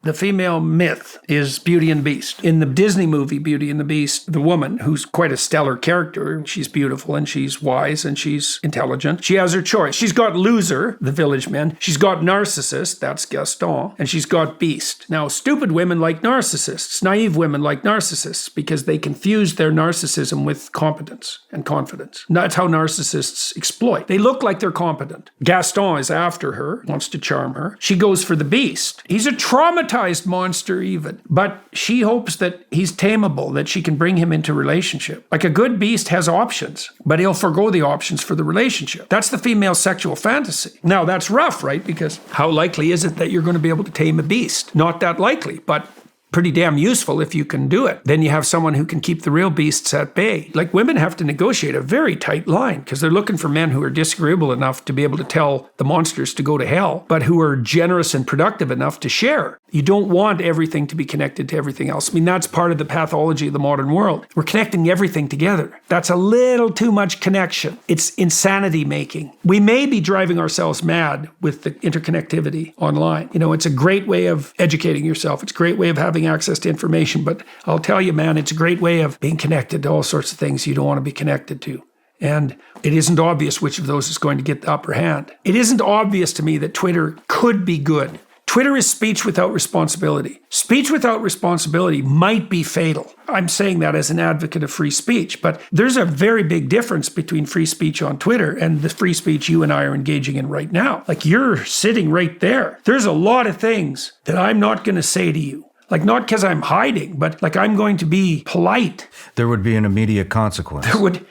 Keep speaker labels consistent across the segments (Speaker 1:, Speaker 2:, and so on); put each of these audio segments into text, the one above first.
Speaker 1: The female myth is Beauty and the Beast. In the Disney movie Beauty and the Beast, the woman, who's quite a stellar character, she's beautiful and she's wise and she's intelligent. She has her choice. She's got loser, the village men. She's got narcissist, that's Gaston. And she's got beast. Now, stupid women like narcissists. Naive women like narcissists because they confuse their narcissism with competence and confidence. And that's how narcissists exploit. They look like they're competent. Gaston is after her, wants to charm her. She goes for the beast. He's a traumatized monster even, but she hopes that he's tameable, that she can bring him into relationship. Like a good beast has options, but he'll forgo the options for the relationship. That's the female sexual fantasy. Now that's rough, right? Because how likely is it that you're going to be able to tame a beast? Not that likely, but pretty damn useful if you can do it. Then you have someone who can keep the real beasts at bay. Like women have to negotiate a very tight line because they're looking for men who are disagreeable enough to be able to tell the monsters to go to hell, but who are generous and productive enough to share. You don't want everything to be connected to everything else. I mean, that's part of the pathology of the modern world. We're connecting everything together. That's a little too much connection. It's insanity making. We may be driving ourselves mad with the interconnectivity online. You know, it's a great way of educating yourself. It's a great way of having access to information, but I'll tell you, man, it's a great way of being connected to all sorts of things you don't want to be connected to. And it isn't obvious which of those is going to get the upper hand. It isn't obvious to me that Twitter could be good. Twitter is speech without responsibility. Speech without responsibility might be fatal. I'm saying that as an advocate of free speech, but there's a very big difference between free speech on Twitter and the free speech you and I are engaging in right now. Like you're sitting right there. There's a lot of things that I'm not going to say to you. Like, not because I'm hiding, but like I'm going to be polite.
Speaker 2: There would be an immediate consequence.
Speaker 1: There would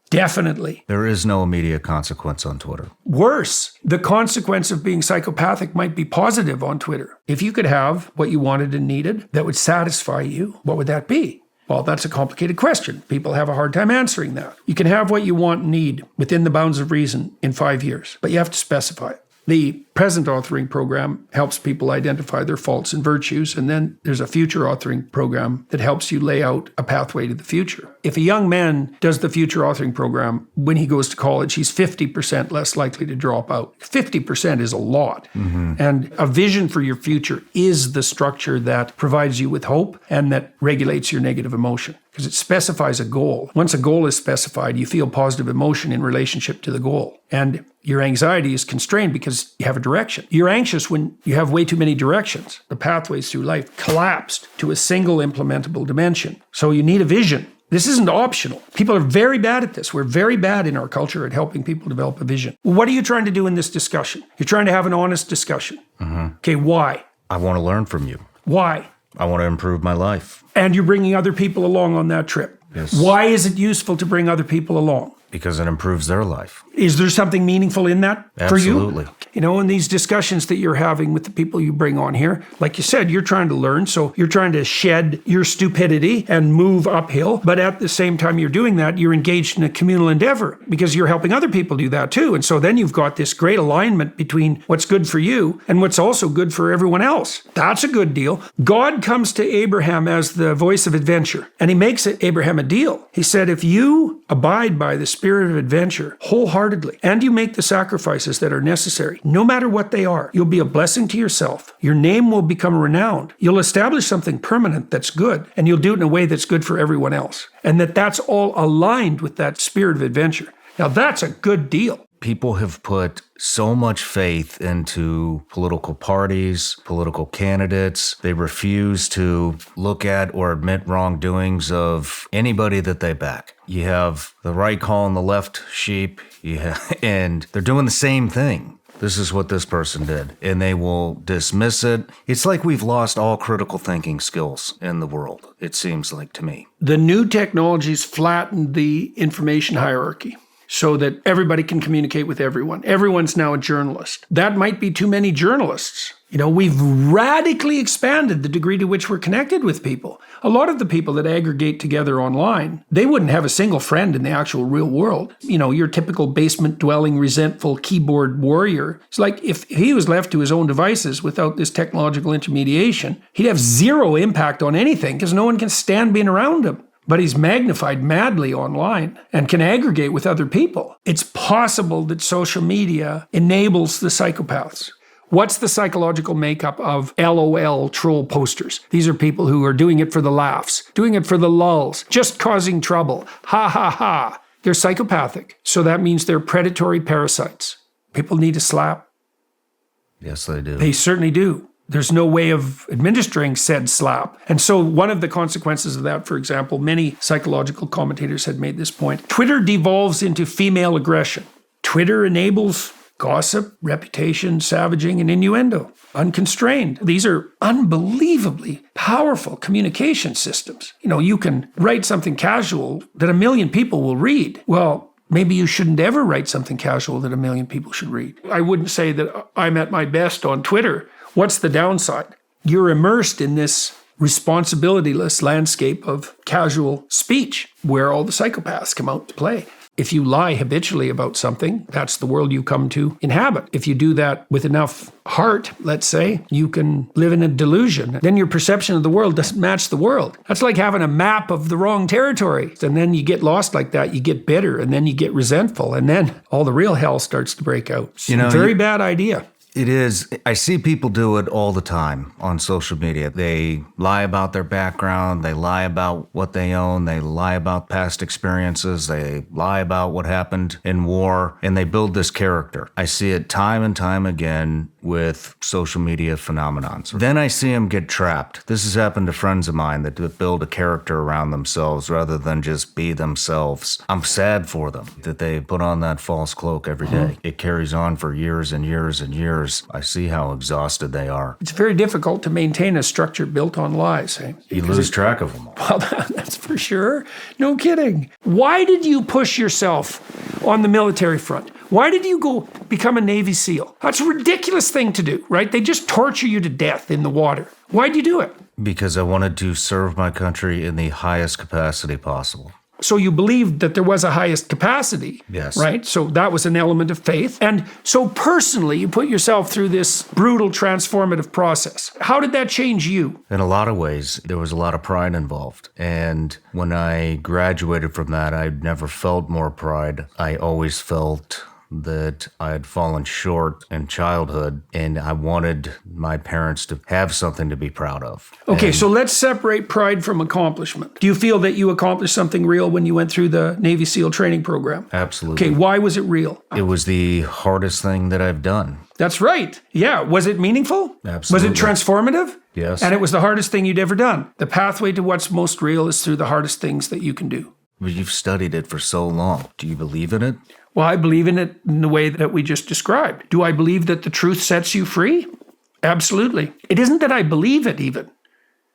Speaker 1: definitely.
Speaker 2: There is no immediate consequence on Twitter.
Speaker 1: Worse, the consequence of being psychopathic might be positive on Twitter. If you could have what you wanted and needed that would satisfy you, what would that be? Well, that's a complicated question. People have a hard time answering that. You can have what you want and need within the bounds of reason in 5 years, but you have to specify it. The present authoring program helps people identify their faults and virtues, and then there's a future authoring program that helps you lay out a pathway to the future. If a young man does the future authoring program, when he goes to college, he's 50% less likely to drop out. 50% is a lot. Mm-hmm. And a vision for your future is the structure that provides you with hope and that regulates your negative emotion, because it specifies a goal. Once a goal is specified, you feel positive emotion in relationship to the goal. And your anxiety is constrained because you have a direction. You're anxious when you have way too many directions. The pathways through life collapsed to a single implementable dimension. So you need a vision. This isn't optional. People are very bad at this. We're very bad in our culture at helping people develop a vision. What are you trying to do in this discussion? You're trying to have an honest discussion. Mm-hmm. Okay, why?
Speaker 2: I want to learn from you.
Speaker 1: Why?
Speaker 2: I want to improve my life.
Speaker 1: And you're bringing other people along on that trip.
Speaker 2: Yes.
Speaker 1: Why is it useful to bring other people along?
Speaker 2: Because it improves their life.
Speaker 1: Is there something meaningful in that for you?
Speaker 2: Absolutely.
Speaker 1: You know, in these discussions that you're having with the people you bring on here, like you said, you're trying to learn. So you're trying to shed your stupidity and move uphill. But at the same time you're doing that, you're engaged in a communal endeavor because you're helping other people do that too. And so then you've got this great alignment between what's good for you and what's also good for everyone else. That's a good deal. God comes to Abraham as the voice of adventure, and he makes Abraham a deal. He said, if you abide by the spirit of adventure wholeheartedly, and you make the sacrifices that are necessary, no matter what they are, you'll be a blessing to yourself. Your name will become renowned. You'll establish something permanent that's good, and you'll do it in a way that's good for everyone else. And that's all aligned with that spirit of adventure. Now, that's a good deal.
Speaker 2: People have put so much faith into political parties, political candidates. They refuse to look at or admit wrongdoings of anybody that they back. You have the right calling the left sheep, and they're doing the same thing. This is what this person did, and they will dismiss it. It's like we've lost all critical thinking skills in the world, it seems like to me.
Speaker 1: The new technologies flattened the information hierarchy so that everybody can communicate with everyone. Everyone's now a journalist. That might be too many journalists. You know, we've radically expanded the degree to which we're connected with people. A lot of the people that aggregate together online, they wouldn't have a single friend in the actual real world. You know, your typical basement-dwelling, resentful keyboard warrior. It's like if he was left to his own devices without this technological intermediation, he'd have zero impact on anything because no one can stand being around him. But he's magnified madly online and can aggregate with other people. It's possible that social media enables the psychopaths. What's the psychological makeup of LOL troll posters? These are people who are doing it for the laughs, doing it for the lulls, just causing trouble. Ha ha ha. They're psychopathic. So that means they're predatory parasites. People need a slap.
Speaker 2: Yes, they do.
Speaker 1: They certainly do. There's no way of administering said slap. And so one of the consequences of that, for example, many psychological commentators had made this point. Twitter devolves into female aggression. Twitter enables gossip, reputation, savaging, and innuendo, unconstrained. These are unbelievably powerful communication systems. You can write something casual that 1 million people will read. Well, maybe you shouldn't ever write something casual that 1 million people should read. I wouldn't say that I'm at my best on Twitter. What's the downside? You're immersed in this responsibilityless landscape of casual speech where all the psychopaths come out to play. If you lie habitually about something, that's the world you come to inhabit. If you do that with enough heart, let's say, you can live in a delusion. Then your perception of the world doesn't match the world. That's like having a map of the wrong territory. And then you get lost like that, you get bitter, and then you get resentful, and then all the real hell starts to break out. Very bad idea.
Speaker 2: It is. I see people do it all the time on social media. They lie about their background. They lie about what they own. They lie about past experiences. They lie about what happened in war. And they build this character. I see it time and time again with social media phenomenons. Then I see them get trapped. This has happened to friends of mine that build a character around themselves rather than just be themselves. I'm sad for them that they put on that false cloak every day. It carries on for years and years and years. I see how exhausted they are.
Speaker 1: It's very difficult to maintain a structure built on lies.
Speaker 2: You lose track of them all.
Speaker 1: Well, that's for sure. No kidding. Why did you push yourself on the military front? Why did you go become a Navy SEAL? That's a ridiculous thing to do, right? They just torture you to death in the water. Why'd you do it?
Speaker 2: Because I wanted to serve my country in the highest capacity possible.
Speaker 1: So you believed that there was a highest capacity,
Speaker 2: yes,
Speaker 1: right? So that was an element of faith. And so personally, you put yourself through this brutal transformative process. How did that change you?
Speaker 2: In a lot of ways, there was a lot of pride involved. And when I graduated from that, I never felt more pride. I always felt that I had fallen short in childhood, and I wanted my parents to have something to be proud of.
Speaker 1: Okay, so let's separate pride from accomplishment. Do you feel that you accomplished something real when you went through the Navy SEAL training program?
Speaker 2: Absolutely.
Speaker 1: Okay, why was it real?
Speaker 2: It was the hardest thing that I've done.
Speaker 1: That's right. Yeah. Was it meaningful?
Speaker 2: Absolutely.
Speaker 1: Was it transformative?
Speaker 2: Yes.
Speaker 1: And it was the hardest thing you'd ever done. The pathway to what's most real is through the hardest things that you can do.
Speaker 2: But you've studied it for so long. Do you believe in it?
Speaker 1: Well, I believe in it in the way that we just described. Do I believe that the truth sets you free? Absolutely. It isn't that I believe it even.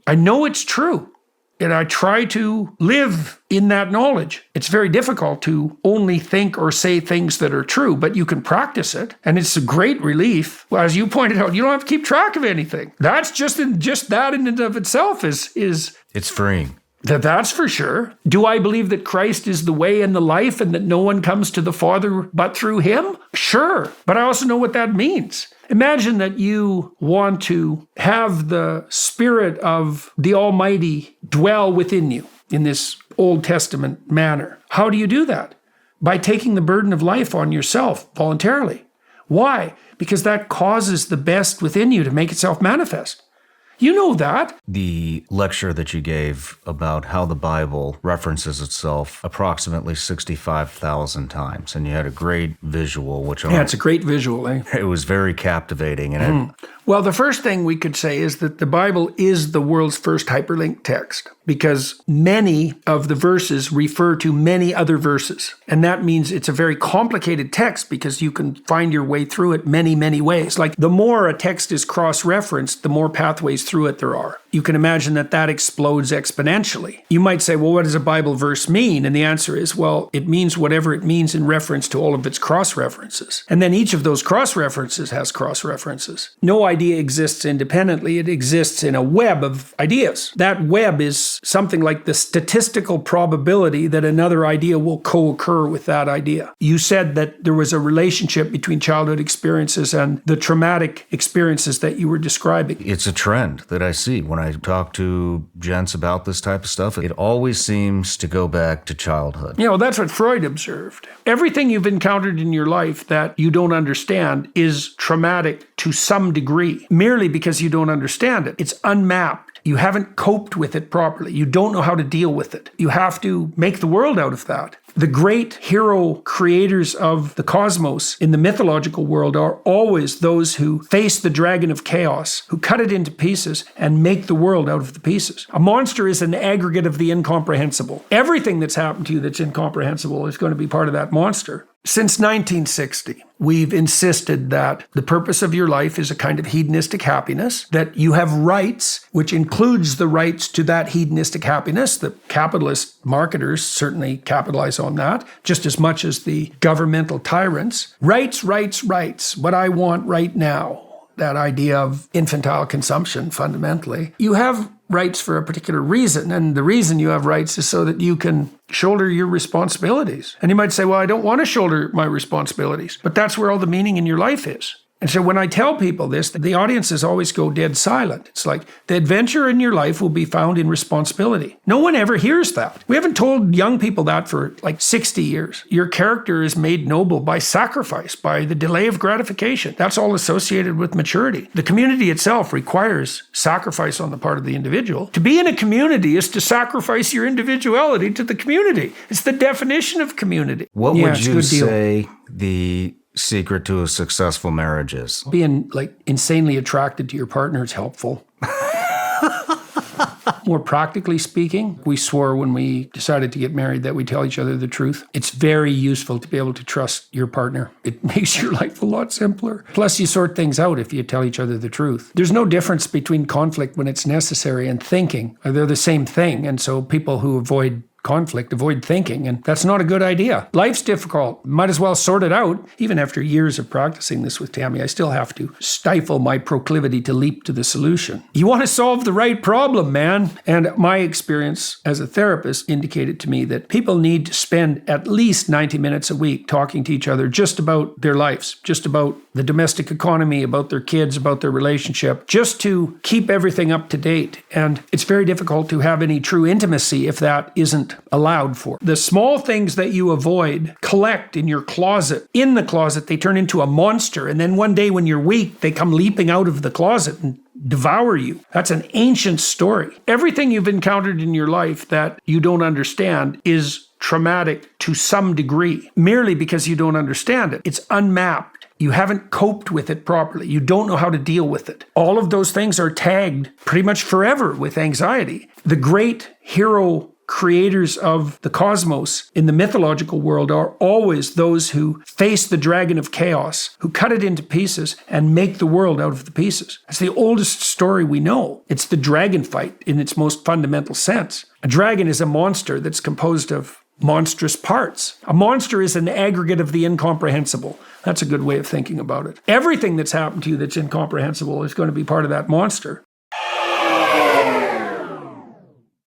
Speaker 1: I know it's true. And I try to live in that knowledge. It's very difficult to only think or say things that are true, but you can practice it. And it's a great relief. Well, as you pointed out, you don't have to keep track of anything. That's just that in and of itself is
Speaker 2: It's freeing.
Speaker 1: That's for sure. Do I believe that Christ is the way and the life and that no one comes to the Father but through him? Sure. But I also know what that means. Imagine that you want to have the Spirit of the Almighty dwell within you in this Old Testament manner. How do you do that? By taking the burden of life on yourself voluntarily. Why? Because that causes the best within you to make itself manifest. You know that.
Speaker 2: The lecture that you gave about how the Bible references itself approximately 65,000 times, and you had a great visual, which
Speaker 1: it's a great visual, eh?
Speaker 2: It was very captivating. And
Speaker 1: Well, the first thing we could say is that the Bible is the world's first hyperlinked text because many of the verses refer to many other verses. And that means it's a very complicated text because you can find your way through it many, many ways. Like the more a text is cross-referenced, the more pathways through it there are. You can imagine that explodes exponentially. You might say, well, what does a Bible verse mean? And the answer is, well, it means whatever it means in reference to all of its cross-references. And then each of those cross-references has cross-references. No idea exists independently. It exists in a web of ideas. That web is something like the statistical probability that another idea will co-occur with that idea. You said that there was a relationship between childhood experiences and the traumatic experiences that you were describing.
Speaker 2: it's a trend that I see when I I talk to gents about this type of stuff, it always seems to go back to childhood.
Speaker 1: That's what Freud observed. Everything you've encountered in your life that you don't understand is traumatic to some degree, merely because you don't understand it. It's unmapped. You haven't coped with it properly. You don't know how to deal with it. You have to make the world out of that. The great hero creators of the cosmos in the mythological world are always those who face the dragon of chaos, who cut it into pieces and make the world out of the pieces. A monster is an aggregate of the incomprehensible. Everything that's happened to you that's incomprehensible is going to be part of that monster. Since 1960, we've insisted that the purpose of your life is a kind of hedonistic happiness, that you have rights, which includes the rights to that hedonistic happiness. The capitalist marketers certainly capitalize on that, just as much as the governmental tyrants. Rights, rights, rights. What I want right now. That idea of infantile consumption, fundamentally. You have rights for a particular reason, and the reason you have rights is so that you can shoulder your responsibilities. And you might say, well, I don't want to shoulder my responsibilities, but that's where all the meaning in your life is. And so when I tell people this, the audiences always go dead silent. It's like, the adventure in your life will be found in responsibility. No one ever hears that. We haven't told young people that for like 60 years. Your character is made noble by sacrifice, by the delay of gratification. That's all associated with maturity. The community itself requires sacrifice on the part of the individual. To be in a community is to sacrifice your individuality to the community. It's the definition of community.
Speaker 2: What would you say the secret to a successful marriage is?
Speaker 1: Being insanely attracted to your partner is helpful. More practically speaking, we swore when we decided to get married that we tell each other the truth. It's very useful to be able to trust your partner. It makes your life a lot simpler. Plus, you sort things out if you tell each other the truth. There's no difference between conflict when it's necessary and thinking. They're the same thing. And so people who avoid conflict, avoid thinking, and that's not a good idea. Life's difficult. Might as well sort it out. Even after years of practicing this with Tammy, I still have to stifle my proclivity to leap to the solution. You want to solve the right problem, man. And my experience as a therapist indicated to me that people need to spend at least 90 minutes a week talking to each other just about their lives, just about the domestic economy, about their kids, about their relationship, just to keep everything up to date. And it's very difficult to have any true intimacy if that isn't allowed for. The small things that you avoid collect in your closet. In the closet, they turn into a monster. And then one day when you're weak, they come leaping out of the closet and devour you. That's an ancient story. Everything you've encountered in your life that you don't understand is traumatic to some degree, merely because you don't understand it. It's unmapped. You haven't coped with it properly. You don't know how to deal with it. All of those things are tagged pretty much forever with anxiety. The great hero creators of the cosmos in the mythological world are always those who face the dragon of chaos, who cut it into pieces and make the world out of the pieces. It's the oldest story we know. It's the dragon fight in its most fundamental sense. A dragon is a monster that's composed of monstrous parts. A monster is an aggregate of the incomprehensible. That's a good way of thinking about it. Everything that's happened to you that's incomprehensible is going to be part of that monster.